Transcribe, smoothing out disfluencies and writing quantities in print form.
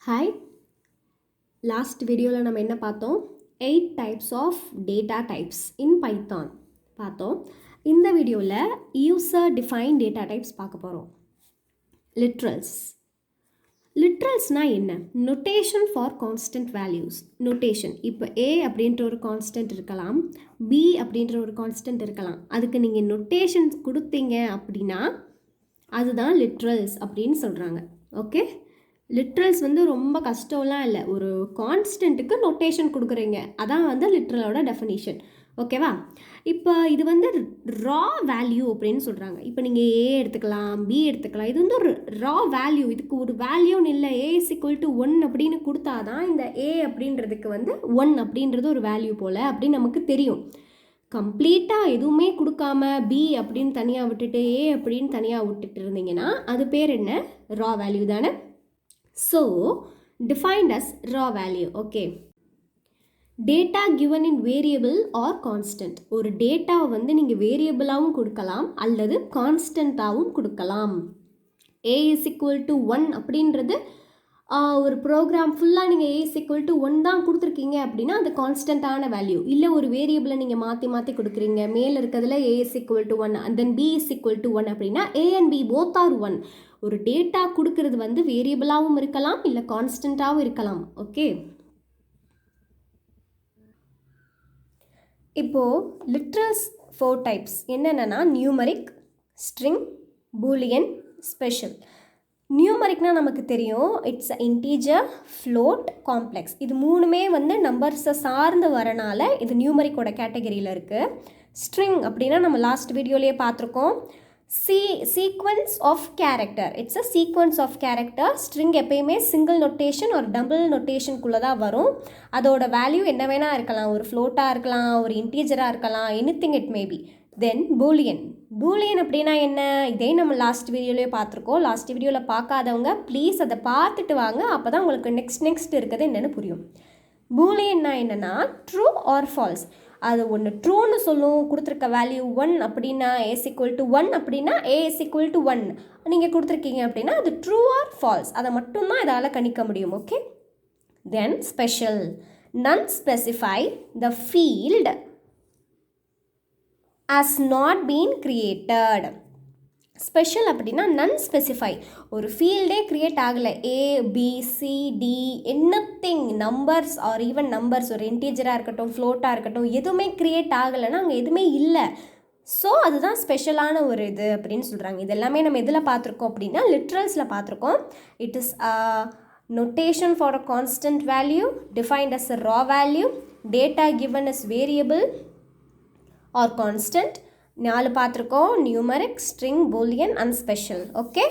Hi, last video நம்ம என்ன பார்த்தோம்? 8 types of data types in Python பார்த்தோம். இந்த வீடியோவில் user defined data types பார்க்க போகிறோம். Literals. Literalsனா என்ன? Notation for constant values. Notation. இப்போ A அப்படின்ற ஒரு constant இருக்கலாம், B அப்படின்ற ஒரு constant இருக்கலாம். அதுக்கு நீங்கள் notation கொடுத்தீங்க அப்படின்னா அதுதான் literals அப்படின்னு சொல்கிறாங்க. ஓகே, லிட்ரல்ஸ் வந்து ரொம்ப கஷ்டம்லாம் இல்லை. ஒரு கான்ஸ்டன்ட்டுக்கு நொட்டேஷன் கொடுக்குறீங்க, அதான் வந்து லிட்ரலோட டெஃபினிஷன். ஓகேவா? இப்போ இது வந்து ரா வேல்யூ அப்படின்னு சொல்கிறாங்க. இப்போ நீங்கள் ஏ எடுத்துக்கலாம், பி எடுத்துக்கலாம். இது வந்து ஒரு ரா வேல்யூ, இதுக்கு ஒரு வேல்யூன்னு இல்லை. ஏ இஸ் ஈக்குவல் டு 1 அப்படின்னு கொடுத்தா தான் இந்த ஏ அப்படின்றதுக்கு வந்து 1 அப்படின்றது ஒரு வேல்யூ போல் அப்படின்னு நமக்கு தெரியும். கம்ப்ளீட்டாக எதுவுமே கொடுக்காம பி அப்படின்னு தனியாக விட்டுட்டு ஏ அப்படின்னு தனியாக விட்டுட்டு இருந்தீங்கன்னா அது பேர் என்ன? ரா வேல்யூ தானே. So, defined as raw value. Okay. Data given in variable or constant. ஒரு டேட்டா வந்து நீங்கள் வேரியபிளாகவும் கொடுக்கலாம் அல்லது கான்ஸ்டண்ட்டாகவும் கொடுக்கலாம். A is equal to 1 அப்படின்றது ஒரு ப்ரோக்ராம் ஃபுல்லாக நீங்கள் A is equal to 1 தான் கொடுத்துருக்கீங்க அப்படின்னா அது கான்ஸ்டண்ட்டான வேல்யூ. இல்லை ஒரு வேரியபிளை நீங்கள் மாற்றி கொடுக்குறீங்க, மேலே இருக்கிறதுல A is equal to 1 and then B is equal to 1 அப்படின்னா A and B both are 1. ஒரு டேட்டா கொடுக்கறது வந்து வேரியபிளாகவும் இருக்கலாம் இல்லை கான்ஸ்டண்ட்டாகவும் இருக்கலாம். ஓகே, இப்போது லிட்ரல்ஸ் 4 டைப்ஸ் என்னென்னா நியூமரிக், ஸ்ட்ரிங், பூலியன், ஸ்பெஷல். நியூமரிக்னால் நமக்கு தெரியும், இட்ஸ் இன்டீஜர், ஃப்ளோட், காம்ப்ளெக்ஸ். இது மூணுமே வந்து நம்பர்ஸை சார்ந்து வரனால இது நியூமரிக்கோட கேட்டகரியில் இருக்குது. ஸ்ட்ரிங் அப்படின்னா நம்ம லாஸ்ட் வீடியோலேயே பார்த்துருக்கோம். Sequence of character, it's a sequence of character. String எப்பயுமே சிங்கிள் நொட்டேஷன் ஒரு டபுள் நொட்டேஷனுக்குள்ளே தான் வரும். அதோட வேல்யூ என்ன வேணால் இருக்கலாம், ஒரு ஃப்ளோட்டாக இருக்கலாம், ஒரு இன்டீஜராக இருக்கலாம், anything it maybe. Then Boolean. Boolean அப்படின்னா என்ன? இதே நம்ம லாஸ்ட் வீடியோலேயே பார்த்துருக்கோம். லாஸ்ட் வீடியோவில் பார்க்காதவங்க ப்ளீஸ் அதை பார்த்துட்டு வாங்க, அப்போ தான் உங்களுக்கு நெக்ஸ்ட் இருக்கிறது என்னென்னு புரியும். பூலியன்னா என்னென்னா ட்ரூ ஆர் ஃபால்ஸ். அது ஒன்று ட்ரூன்னு சொல்லும், கொடுத்துருக்க வேல்யூ 1 அப்படின்னா A is equal to 1 அப்படின்னா A is equal to 1 நீங்கள் கொடுத்துருக்கீங்க அப்படின்னா அது ட்ரூ ஆர் ஃபால்ஸ், அதை மட்டும்தான் இதால் கணிக்க முடியும். Okay, then special. None specify the field has not been created. Special அப்படின்னா நன் ஸ்பெசிஃபை, ஒரு ஃபீல்டே க்ரியேட் ஆகலை. A, B, C, D, anything numbers are even numbers, ஒரு இன்டீஜராக இருக்கட்டும், ஃப்ளோட்டாக இருக்கட்டும், எதுவுமே க்ரியேட் ஆகலைன்னா அங்கே எதுவுமே இல்லை. ஸோ அதுதான் ஸ்பெஷலான ஒரு இது அப்படின்னு சொல்கிறாங்க. இது எல்லாமே நம்ம எதில் பார்த்துருக்கோம் அப்படின்னா லிட்ரல்ஸில் பார்த்துருக்கோம். It is notation for a constant value defined as a raw value, data given as variable or constant. 4 பார்த்துருக்கோம்: numeric, string, boolean and special. Okay.